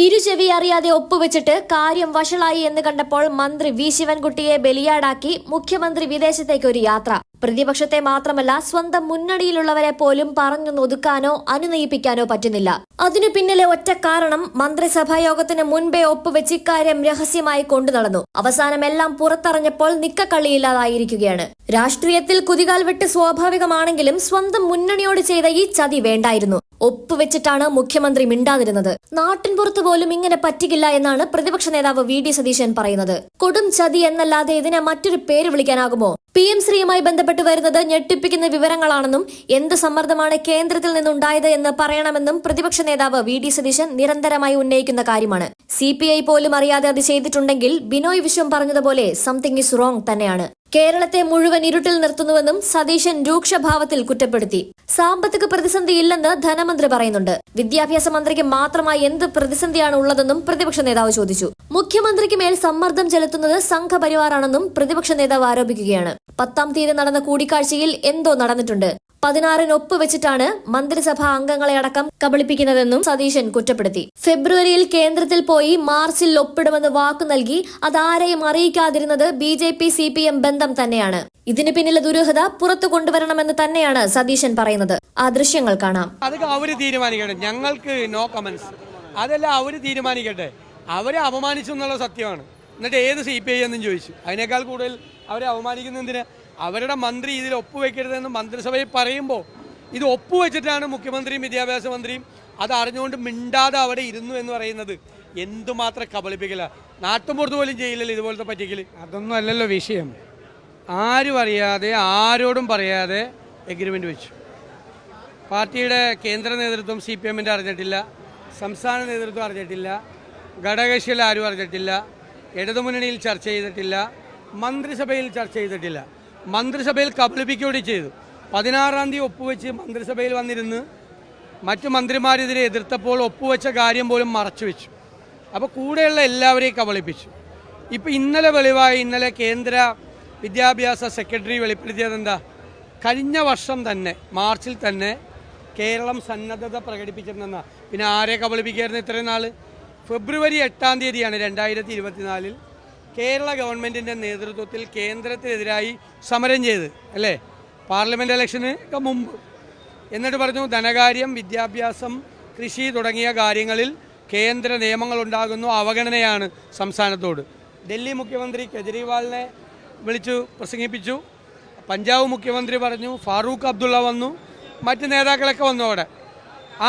ഇരുചെവി അറിയാതെ ഒപ്പുവെച്ചിട്ട് കാര്യം വഷളായി എന്ന് കണ്ടപ്പോൾ മന്ത്രി വി ശിവൻകുട്ടിയെ ബലിയാടാക്കി മുഖ്യമന്ത്രി വിദേശത്തേക്ക് ഒരു യാത്ര. പ്രതിപക്ഷത്തെ മാത്രമല്ല സ്വന്തം മുന്നണിയിലുള്ളവരെ പോലും പറഞ്ഞു ഒതുക്കാനോ അനുനയിപ്പിക്കാനോ പറ്റുന്നില്ല. അതിനു പിന്നിലെ ഒറ്റ കാരണം മന്ത്രിസഭാ യോഗത്തിന് മുൻപേ ഒപ്പുവെച്ച് ഇക്കാര്യം രഹസ്യമായി കൊണ്ടുനടന്നു. അവസാനം എല്ലാം പുറത്തറിഞ്ഞപ്പോൾ നിക്കക്കള്ളിയില്ലാതായിരിക്കുകയാണ്. രാഷ്ട്രീയത്തിൽ കുതികാൽ വെട്ട് സ്വാഭാവികമാണെങ്കിലും സ്വന്തം മുന്നണിയോട് ചെയ്ത ഈ ചതി വേണ്ടായിരുന്നു. ഒപ്പുവെച്ചിട്ടാണ് മുഖ്യമന്ത്രി മിണ്ടാതിരുന്നത്. നാട്ടിൻപുറത്ത് പോലും ഇങ്ങനെ പറ്റില്ല എന്നാണ് പ്രതിപക്ഷ നേതാവ് വി ഡി സതീശൻ പറയുന്നത്. കൊടും ചതി എന്നല്ലാതെ ഇതിനെ മറ്റൊരു പേര് വിളിക്കാനാകുമോ? PM ശ്രീയുമായി ബന്ധപ്പെട്ട് വരുന്നത് ഞെട്ടിപ്പിക്കുന്ന വിവരങ്ങളാണെന്നും എന്ത് സമ്മർദ്ദമാണ് കേന്ദ്രത്തിൽ നിന്നുണ്ടായത് എന്ന് പറയണമെന്നും പ്രതിപക്ഷ നേതാവ് വി ഡി സതീശൻ നിരന്തരമായി ഉന്നയിക്കുന്ന കാര്യമാണ്. CPI പോലും അറിയാതെ അത് ചെയ്തിട്ടുണ്ടെങ്കിൽ ബിനോയ് വിശ്വം പറഞ്ഞതുപോലെ സംതിങ് ഈസ് റോങ് തന്നെയാണ്. കേരളത്തെ മുഴുവൻ ഇരുട്ടിൽ നിർത്തുന്നുവെന്നും സതീശൻ രൂക്ഷഭാവത്തിൽ കുറ്റപ്പെടുത്തി. സാമ്പത്തിക പ്രതിസന്ധി ഇല്ലെന്ന് ധനമന്ത്രി പറയുന്നുണ്ട്. വിദ്യാഭ്യാസ മന്ത്രിക്ക് മാത്രമായി എന്ത് പ്രതിസന്ധിയാണ് ഉള്ളതെന്നും പ്രതിപക്ഷ നേതാവ് ചോദിച്ചു. മുഖ്യമന്ത്രിക്ക് മേൽ സമ്മർദ്ദം ചെലുത്തുന്നത് സംഘപരിവാറാണെന്നും പ്രതിപക്ഷ നേതാവ് ആരോപിക്കുകയാണ്. 10-ാം തീയതി നടന്ന കൂടിക്കാഴ്ചയിൽ എന്തോ നടന്നിട്ടുണ്ട്. 16-ന് ഒപ്പുവെച്ചിട്ടാണ് മന്ത്രിസഭാ അംഗങ്ങളെ അടക്കം കബളിപ്പിക്കുന്നതെന്നും സതീശൻ കുറ്റപ്പെടുത്തി. ഫെബ്രുവരിയിൽ കേന്ദ്രത്തിൽ പോയി മാർച്ചിൽ ഒപ്പിടുമെന്ന് വാക്കു നൽകി അതാരെയും അറിയിക്കാതിരുന്നത് BJP CPM ബന്ധം തന്നെയാണ്. ഇതിന് പിന്നിലെ ദുരൂഹത പുറത്തു കൊണ്ടുവരണമെന്ന് തന്നെയാണ് സതീശൻ പറയുന്നത്. ആ ദൃശ്യങ്ങൾ കാണാം. അതൊക്കെ അവര് തീരുമാനിക്കട്ടെ, ഞങ്ങൾക്ക് നോ കമന്റ്സ്. അതെല്ലാം അവര് തീരുമാനിക്കട്ടെ. അവരെ അപമാനിച്ചു എന്നുള്ള സത്യമാണ്. എന്നിട്ട് ഏത് CPI എന്നും ചോദിച്ചു. അതിനേക്കാൾ കൂടുതൽ അവരെ അവമാനിക്കുന്നതിന് അവരുടെ മന്ത്രി ഇതിൽ ഒപ്പുവെക്കരുതെന്ന് മന്ത്രിസഭയിൽ പറയുമ്പോൾ ഇത് ഒപ്പുവെച്ചിട്ടാണ് മുഖ്യമന്ത്രിയും വിദ്യാഭ്യാസ മന്ത്രിയും അത് അറിഞ്ഞുകൊണ്ട് മിണ്ടാതെ അവിടെ ഇരുന്നു എന്ന് പറയുന്നത് എന്തുമാത്രം കബളിപ്പിക്കല. നാട്ടുമ്പുറത്ത് പോലും ചെയ്യില്ലല്ലോ ഇതുപോലത്തെ പറ്റിക്കൽ. അതൊന്നും അല്ലല്ലോ വിഷയം. ആരും അറിയാതെ ആരോടും പറയാതെ എഗ്രിമെൻ്റ് വെച്ചു. പാർട്ടിയുടെ കേന്ദ്ര നേതൃത്വം CPM-ൻ്റെ അറിഞ്ഞിട്ടില്ല, സംസ്ഥാന നേതൃത്വം അറിഞ്ഞിട്ടില്ല, ഘടകകക്ഷികൾ ആരും അറിഞ്ഞിട്ടില്ല, ഇടതുമുന്നണിയിൽ ചർച്ച ചെയ്തിട്ടില്ല, മന്ത്രിസഭയിൽ ചർച്ച ചെയ്തിട്ടില്ല. മന്ത്രിസഭയിൽ കബളിപ്പിക്കുകയും ചെയ്തു. 16-ാം തീയതി ഒപ്പുവെച്ച് മന്ത്രിസഭയിൽ വന്നിരുന്ന് മറ്റു മന്ത്രിമാരെതിരെ എതിർത്തപ്പോൾ ഒപ്പുവെച്ച കാര്യം പോലും മറച്ചു വെച്ചു. അപ്പോൾ കൂടെയുള്ള എല്ലാവരെയും കബളിപ്പിച്ചു. ഇപ്പോൾ ഇന്നലെ വെളിവായി, ഇന്നലെ കേന്ദ്ര വിദ്യാഭ്യാസ സെക്രട്ടറി വെളിപ്പെടുത്തിയത് എന്താ? കഴിഞ്ഞ വർഷം തന്നെ മാർച്ചിൽ തന്നെ കേരളം സന്നദ്ധത പ്രകടിപ്പിച്ചിരുന്ന, പിന്നെ ആരെ കബളിപ്പിക്കായിരുന്നു ഇത്രയും നാൾ? ഫെബ്രുവരി 8-ാം തീയതിയാണ് 2024 കേരള ഗവൺമെൻറ്റിൻ്റെ നേതൃത്വത്തിൽ കേന്ദ്രത്തിനെതിരായി സമരം ചെയ്ത്, അല്ലേ? പാർലമെൻറ്റ് ഇലക്ഷന് മുമ്പ്. എന്നിട്ട് പറഞ്ഞു ധനകാര്യം, വിദ്യാഭ്യാസം, കൃഷി തുടങ്ങിയ കാര്യങ്ങളിൽ കേന്ദ്ര നിയമങ്ങളുണ്ടാകുന്നു, അവഗണനയാണ് സംസ്ഥാനത്തോട്. ഡൽഹി മുഖ്യമന്ത്രി കെജ്രിവാളിനെ വിളിച്ചു പ്രസംഗിപ്പിച്ചു. പഞ്ചാബ് മുഖ്യമന്ത്രി പറഞ്ഞു, ഫാറൂഖ് അബ്ദുള്ള വന്നു, മറ്റ് നേതാക്കളൊക്കെ വന്നു.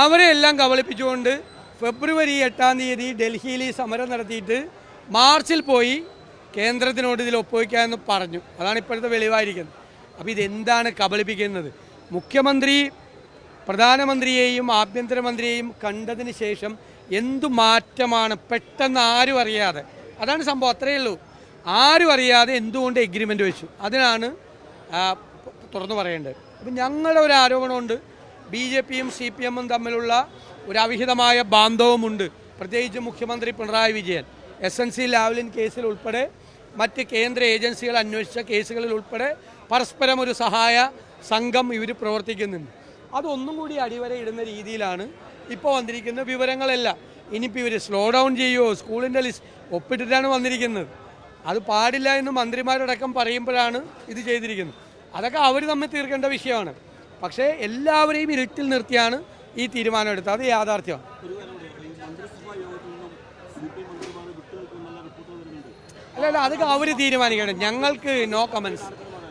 അവരെ എല്ലാം കബളിപ്പിച്ചുകൊണ്ട് ഫെബ്രുവരി 8-ാം തീയതി ഡൽഹിയിൽ ഈ സമരം നടത്തിയിട്ട് മാർച്ചിൽ പോയി കേന്ദ്രത്തിനോട് ഇതിൽ ഒപ്പുവയ്ക്കാമെന്ന് പറഞ്ഞു. അതാണ് ഇപ്പോഴത്തെ വെളിവായിരിക്കുന്നത്. അപ്പോൾ ഇതെന്താണ് കബളിപ്പിക്കുന്നത്? മുഖ്യമന്ത്രി പ്രധാനമന്ത്രിയെയും ആഭ്യന്തരമന്ത്രിയെയും കണ്ടതിന് ശേഷം എന്തു മാറ്റമാണ് പെട്ടെന്ന് ആരും അറിയാതെ, അതാണ് സംഭവം, അത്രയേ ഉള്ളൂ. ആരും അറിയാതെ എന്തുകൊണ്ട് എഗ്രിമെൻ്റ് വെച്ചു, അതിനാണ് തുറന്നു പറയേണ്ടത്. അപ്പം ഞങ്ങളുടെ ഒരു ആരോപണമുണ്ട്, BJP-യും CPM-ഉം തമ്മിലുള്ള ഒരു അവിഹിതമായ ബാന്ധവമുണ്ട്. പ്രത്യേകിച്ച് മുഖ്യമന്ത്രി പിണറായി വിജയൻ SNC ലാവ്ലിൻ കേസിൽ ഉൾപ്പെടെ മറ്റ് കേന്ദ്ര ഏജൻസികൾ അന്വേഷിച്ച കേസുകളിൽ ഉൾപ്പെടെ പരസ്പരം ഒരു സഹായ സംഘം ഇവർ പ്രവർത്തിക്കുന്നുണ്ട്. അതൊന്നും കൂടി അടിവരയിടുന്ന രീതിയിലാണ് ഇപ്പോൾ വന്നിരിക്കുന്ന വിവരങ്ങളെല്ലാം. ഇനിയിപ്പോൾ ഇവർ സ്ലോ ഡൗൺ ചെയ്യുമോ? സ്കൂളിൻ്റെ ലിസ്റ്റ് ഒപ്പിട്ടിട്ടാണ് വന്നിരിക്കുന്നത്. അത് പാടില്ല എന്ന് മന്ത്രിമാരടക്കം പറയുമ്പോഴാണ് ഇത് ചെയ്തിരിക്കുന്നത്. അതൊക്കെ അവർ തമ്മിൽ തീർക്കേണ്ട വിഷയമാണ്. പക്ഷേ എല്ലാവരെയും ഇരുട്ടിൽ നിർത്തിയാണ് ഈ തീരുമാനമെടുത്തത്. അത് യാഥാർത്ഥ്യമാണ്. അല്ലല്ല, അതൊക്കെ അവർ തീരുമാനിക്കട്ടെ, ഞങ്ങൾക്ക് നോ കമന്റ്സ്.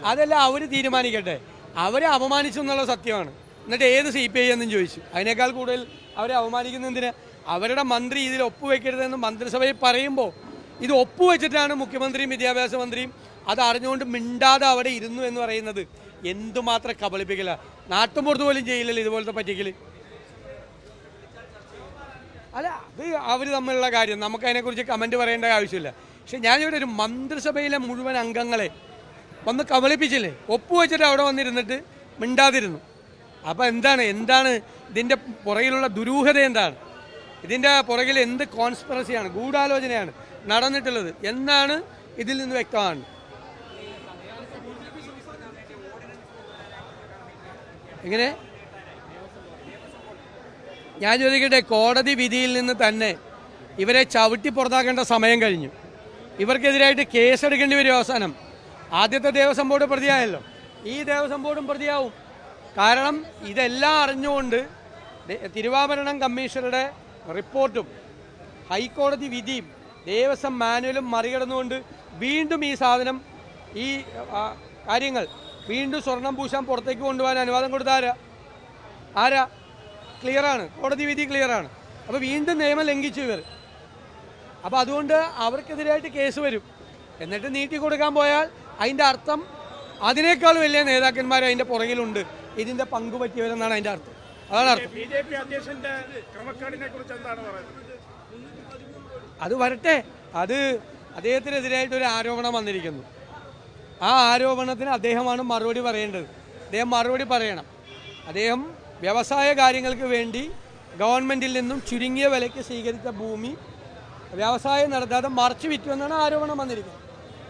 അതെല്ലാം അവർ തീരുമാനിക്കട്ടെ. അവരെ അപമാനിച്ചു എന്നുള്ള സത്യമാണ്. എന്നിട്ട് ഏത് CPI എന്നും ചോദിച്ചു. അതിനേക്കാൾ കൂടുതൽ അവരെ അവമാനിക്കുന്നതിന് അവരുടെ മന്ത്രി ഇതിൽ ഒപ്പുവെക്കരുതെന്ന് മന്ത്രിസഭയിൽ പറയുമ്പോൾ ഇത് ഒപ്പുവെച്ചിട്ടാണ് മുഖ്യമന്ത്രിയും വിദ്യാഭ്യാസ മന്ത്രിയും അത് അറിഞ്ഞുകൊണ്ട് മിണ്ടാതെ അവിടെ ഇരുന്നു എന്ന് പറയുന്നത് എന്തുമാത്രം കബളിപ്പിക്കല. നാട്ടുമ്പുറത്ത് പോലും ചെയ്യില്ലല്ലോ ഇതുപോലത്തെ പറ്റിക്കൽ. അല്ല, അത് അവർ തമ്മിലുള്ള കാര്യം, നമുക്ക് അതിനെക്കുറിച്ച് കമൻറ്റ് പറയേണ്ട ആവശ്യമില്ല. പക്ഷെ ഞാനിവിടെ ഒരു മന്ത്രിസഭയിലെ മുഴുവൻ അംഗങ്ങളെ വന്ന് കബളിപ്പിച്ചില്ലേ, ഒപ്പുവെച്ചിട്ട് അവിടെ വന്നിരുന്നിട്ട് മിണ്ടാതിരുന്നു. അപ്പോൾ എന്താണ് ഇതിൻ്റെ പുറകിലുള്ള ദുരൂഹത? എന്താണ് ഇതിൻ്റെ പുറകിൽ? എന്ത് കോൺസ്പിറസിയാണ്, ഗൂഢാലോചനയാണ് നടന്നിട്ടുള്ളത് എന്നാണ് ഇതിൽ നിന്ന് വ്യക്തമാണ്. എങ്ങനെ? ഞാൻ ചോദിക്കട്ടെ, കോടതി വിധിയിൽ നിന്ന് തന്നെ ഇവരെ ചവിട്ടി പുറത്താക്കേണ്ട സമയം കഴിഞ്ഞു. ഇവർക്കെതിരായിട്ട് കേസെടുക്കേണ്ടി വരും. അവസാനം ആദ്യത്തെ ദേവസ്വം ബോർഡ് പ്രതിയായല്ലോ, ഈ ദേവസ്വം ബോർഡും പ്രതിയാവും. കാരണം ഇതെല്ലാം അറിഞ്ഞുകൊണ്ട് തിരുവാഭരണം കമ്മീഷണറുടെ റിപ്പോർട്ടും ഹൈക്കോടതി വിധിയും ദേവസ്വം മാനുവലും മറികടന്നുകൊണ്ട് വീണ്ടും ഈ സാധനം, ഈ കാര്യങ്ങൾ വീണ്ടും സ്വർണം പൂശാൻ പുറത്തേക്ക് കൊണ്ടുപോകാൻ അനുവാദം കൊടുത്ത ആരാ? ക്ലിയറാണ്, കോടതി വിധി ക്ലിയറാണ്. അപ്പോൾ വീണ്ടും നിയമം ലംഘിച്ചു ഇവർ. അപ്പോൾ അതുകൊണ്ട് അവർക്കെതിരായിട്ട് കേസ് വരും. എന്നിട്ട് നീട്ടി കൊടുക്കാൻ പോയാൽ അതിൻ്റെ അർത്ഥം അതിനേക്കാൾ വലിയ നേതാക്കന്മാർ അതിൻ്റെ പുറകിലുണ്ട്, ഇതിൻ്റെ പങ്ക് പറ്റിയവരെന്നാണ് അതിൻ്റെ അർത്ഥം. അതാണ് അർത്ഥം. അത് വരട്ടെ. അത് അദ്ദേഹത്തിനെതിരായിട്ടൊരു ആരോപണം വന്നിരിക്കുന്നു. ആ ആരോപണത്തിന് അദ്ദേഹമാണ് മറുപടി പറയേണ്ടത്. അദ്ദേഹം മറുപടി പറയണം. അദ്ദേഹം വ്യവസായ കാര്യങ്ങൾക്ക് വേണ്ടി ഗവൺമെൻറ്റിൽ നിന്നും ചുരുങ്ങിയ വിലയ്ക്ക് സ്വീകരിച്ച ഭൂമി വ്യവസായം നടത്താതെ മറച്ചു വിറ്റു എന്നാണ് ആരോപണം വന്നിരിക്കുന്നത്.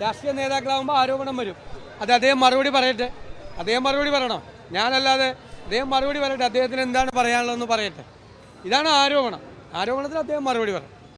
രാഷ്ട്രീയ നേതാക്കളാകുമ്പോൾ ആരോപണം വരും. അത് അദ്ദേഹം മറുപടി പറയട്ടെ. അദ്ദേഹം മറുപടി പറയണം, ഞാനല്ലാതെ. അദ്ദേഹം മറുപടി പറയട്ടെ. അദ്ദേഹത്തിന് എന്താണ് പറയാനുള്ളതെന്ന് പറയട്ടെ. ഇതാണ് ആരോപണം. ആരോപണത്തിന് അദ്ദേഹം മറുപടി പറയും.